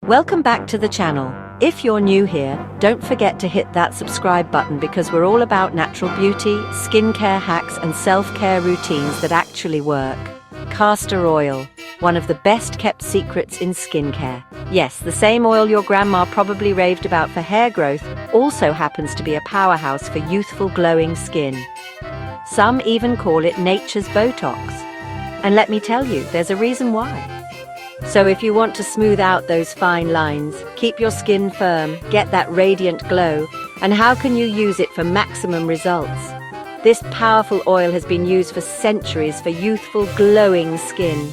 Welcome back to the channel. If you're new here, don't forget to hit that subscribe button because we're all about natural beauty, skincare hacks and self-care routines that actually work. Castor oil, one of the best kept secrets in skincare. Yes, the same oil your grandma probably raved about for hair growth also happens to be a powerhouse for youthful glowing skin. Some even call it nature's Botox. And let me tell you, there's a reason why. So if you want to smooth out those fine lines, keep your skin firm, get that radiant glow, and how can you use it for maximum results? This powerful oil has been used for centuries for youthful glowing skin,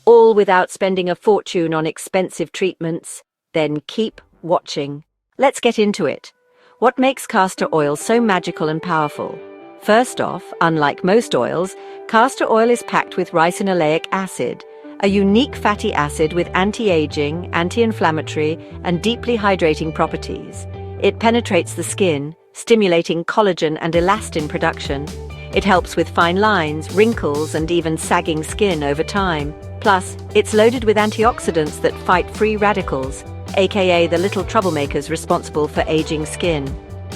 all without spending a fortune on expensive treatments. Then keep watching. Let's get into it. What makes castor oil so magical and powerful? First off, unlike most oils, castor oil is packed with ricinoleic acid, a unique fatty acid with anti-aging, anti-inflammatory, and deeply hydrating properties. It penetrates the skin, stimulating collagen and elastin production. It helps with fine lines, wrinkles, and even sagging skin over time. Plus, it's loaded with antioxidants that fight free radicals, aka the little troublemakers responsible for aging skin.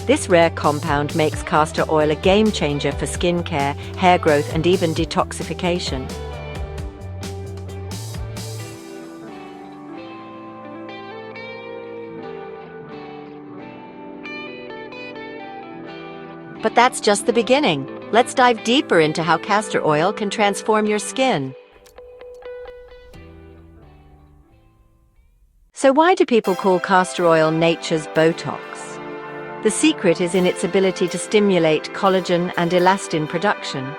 This rare compound makes castor oil a game changer for skincare, hair growth, and even detoxification. But that's just the beginning. Let's dive deeper into how castor oil can transform your skin. So why do people call castor oil nature's Botox? The secret is in its ability to stimulate collagen and elastin production.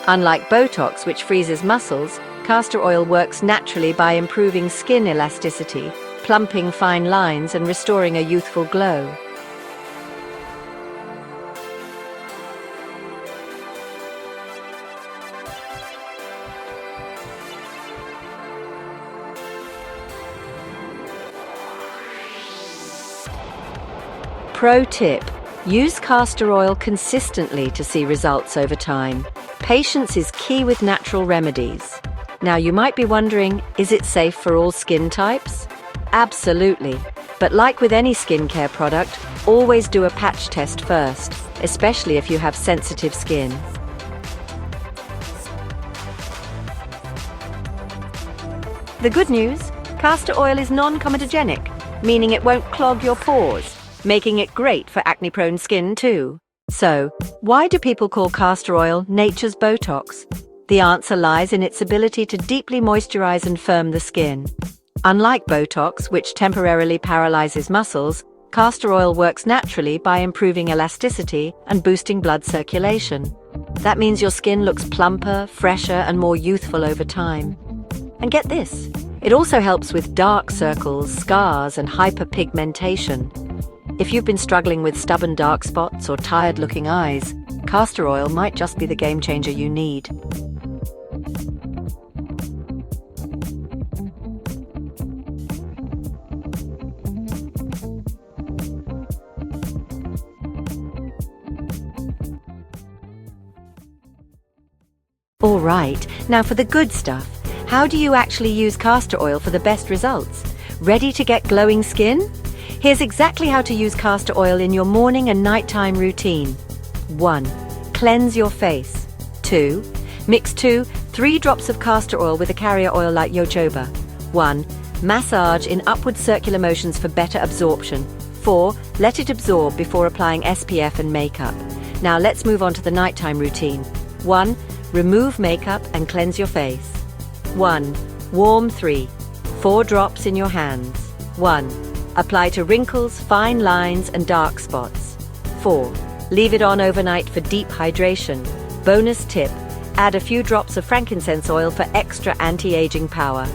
Unlike Botox, which freezes muscles, castor oil works naturally by improving skin elasticity, plumping fine lines, and restoring a youthful glow. Pro tip: use castor oil consistently to see results over time. Patience is key with natural remedies. Now you might be wondering, is it safe for all skin types? Absolutely. But like with any skincare product, always do a patch test first, especially if you have sensitive skin. The good news: castor oil is non-comedogenic, meaning it won't clog your pores, making it great for acne-prone skin too. So, why do people call castor oil nature's Botox? The answer lies in its ability to deeply moisturize and firm the skin. Unlike Botox, which temporarily paralyzes muscles, castor oil works naturally by improving elasticity and boosting blood circulation. That means your skin looks plumper, fresher, and more youthful over time. And get this, it also helps with dark circles, scars, and hyperpigmentation. If you've been struggling with stubborn dark spots or tired-looking eyes, castor oil might just be the game changer you need. All right, now for the good stuff. How do you actually use castor oil for the best results? Ready to get glowing skin? Here's exactly how to use castor oil in your morning and nighttime routine. 1. Cleanse your face. 2. Mix 3 drops of castor oil with a carrier oil like jojoba. 1. Massage in upward circular motions for better absorption. 4. Let it absorb before applying SPF and makeup. Now let's move on to the nighttime routine. 1. Remove makeup and cleanse your face. 1. Warm 3. 4 drops in your hands. 1. Apply to wrinkles, fine lines, and dark spots. 4. Leave it on overnight for deep hydration. Bonus tip: add a few drops of frankincense oil for extra anti-aging power.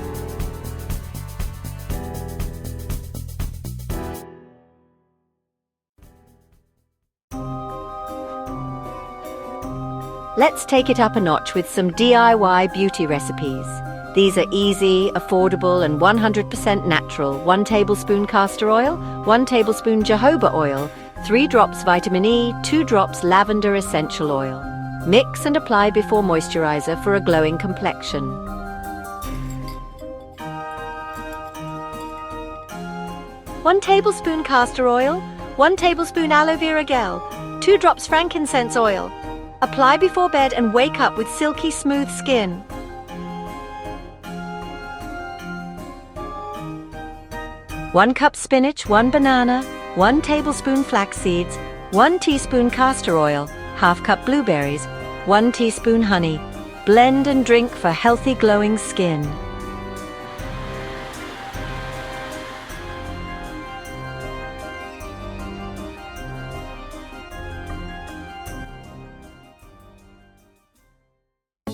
Let's take it up a notch with some DIY beauty recipes. These are easy, affordable, and 100% natural. 1 tablespoon castor oil, 1 tablespoon jojoba oil, 3 drops vitamin E, 2 drops lavender essential oil. Mix and apply before moisturizer for a glowing complexion. 1 tablespoon castor oil, 1 tablespoon aloe vera gel, 2 drops frankincense oil. Apply before bed and wake up with silky smooth skin. One cup spinach, 1 banana, 1 tablespoon flax seeds, 1 teaspoon castor oil, half cup blueberries, 1 teaspoon honey. Blend and drink for healthy glowing skin.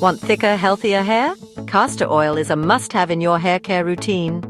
Want thicker, healthier hair? Castor oil is a must-have in your hair care routine.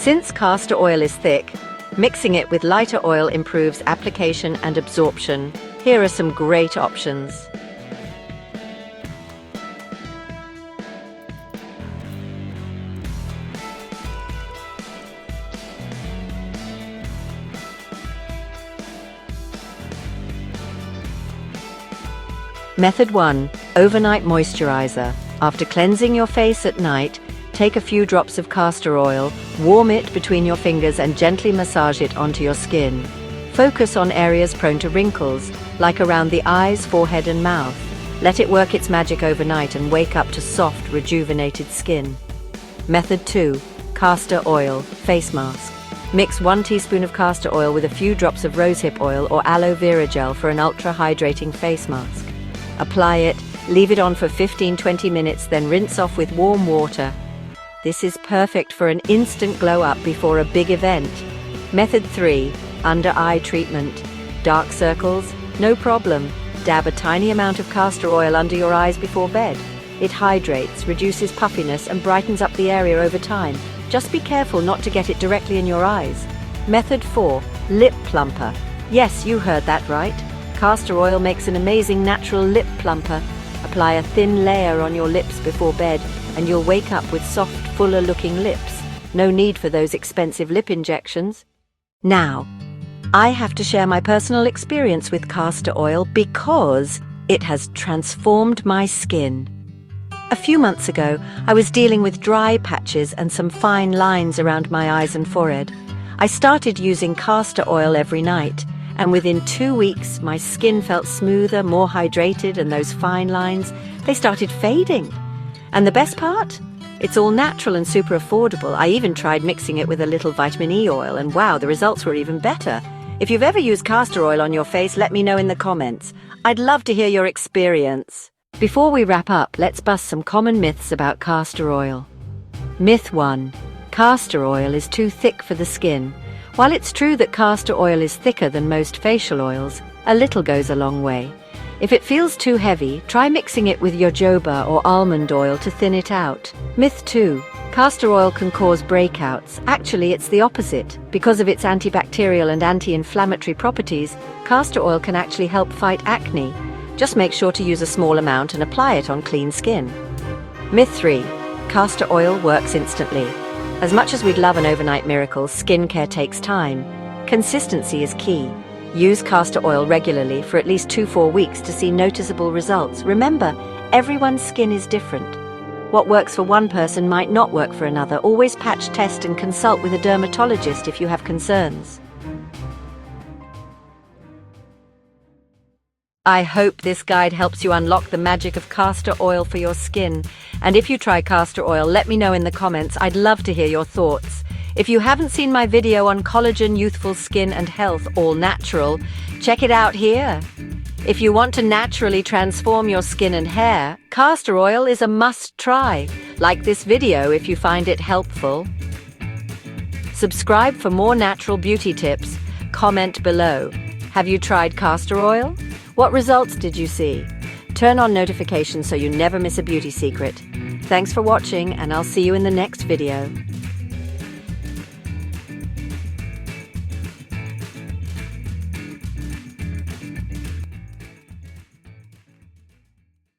Since castor oil is thick, mixing it with lighter oil improves application and absorption. Here are some great options. Method 1. Overnight moisturizer. After cleansing your face at night, take a few drops of castor oil, warm it between your fingers and gently massage it onto your skin. Focus on areas prone to wrinkles, like around the eyes, forehead and mouth. Let it work its magic overnight and wake up to soft, rejuvenated skin. Method 2. Castor oil face mask. Mix 1 teaspoon of castor oil with a few drops of rosehip oil or aloe vera gel for an ultra-hydrating face mask. Apply it, leave it on for 15-20 minutes, then rinse off with warm water. This is perfect for an instant glow up before a big event. Method 3. Under eye treatment. Dark circles? No problem. Dab a tiny amount of castor oil under your eyes before bed. It hydrates, reduces puffiness and brightens up the area over time. Just be careful not to get it directly in your eyes. Method 4. Lip plumper. Yes, you heard that right. Castor oil makes an amazing natural lip plumper. Apply a thin layer on your lips before bed and you'll wake up with soft, fuller-looking lips. No need for those expensive lip injections. Now, I have to share my personal experience with castor oil because it has transformed my skin. A few months ago, I was dealing with dry patches and some fine lines around my eyes and forehead. I started using castor oil every night, and within 2 weeks, my skin felt smoother, more hydrated, and those fine lines, they started fading. And the best part? It's all natural and super affordable. I even tried mixing it with a little vitamin E oil, and wow, the results were even better. If you've ever used castor oil on your face, let me know in the comments. I'd love to hear your experience. Before we wrap up, let's bust some common myths about castor oil. Myth 1. Castor oil is too thick for the skin. While it's true that castor oil is thicker than most facial oils, a little goes a long way. If it feels too heavy, try mixing it with jojoba or almond oil to thin it out. Myth 2. Castor oil can cause breakouts. Actually, it's the opposite. Because of its antibacterial and anti-inflammatory properties, castor oil can actually help fight acne. Just make sure to use a small amount and apply it on clean skin. Myth 3. Castor oil works instantly. As much as we'd love an overnight miracle, skincare takes time. Consistency is key. Use castor oil regularly for at least 2-4 weeks to see noticeable results. Remember, everyone's skin is different. What works for one person might not work for another. Always patch test and consult with a dermatologist if you have concerns. I hope this guide helps you unlock the magic of castor oil for your skin. And if you try castor oil, let me know in the comments. I'd love to hear your thoughts. If you haven't seen my video on collagen, youthful skin and health, all natural, check it out here. If you want to naturally transform your skin and hair, castor oil is a must-try. Like this video if you find it helpful. Subscribe for more natural beauty tips. Comment below. Have you tried castor oil? What results did you see? Turn on notifications so you never miss a beauty secret. Thanks for watching, and I'll see you in the next video.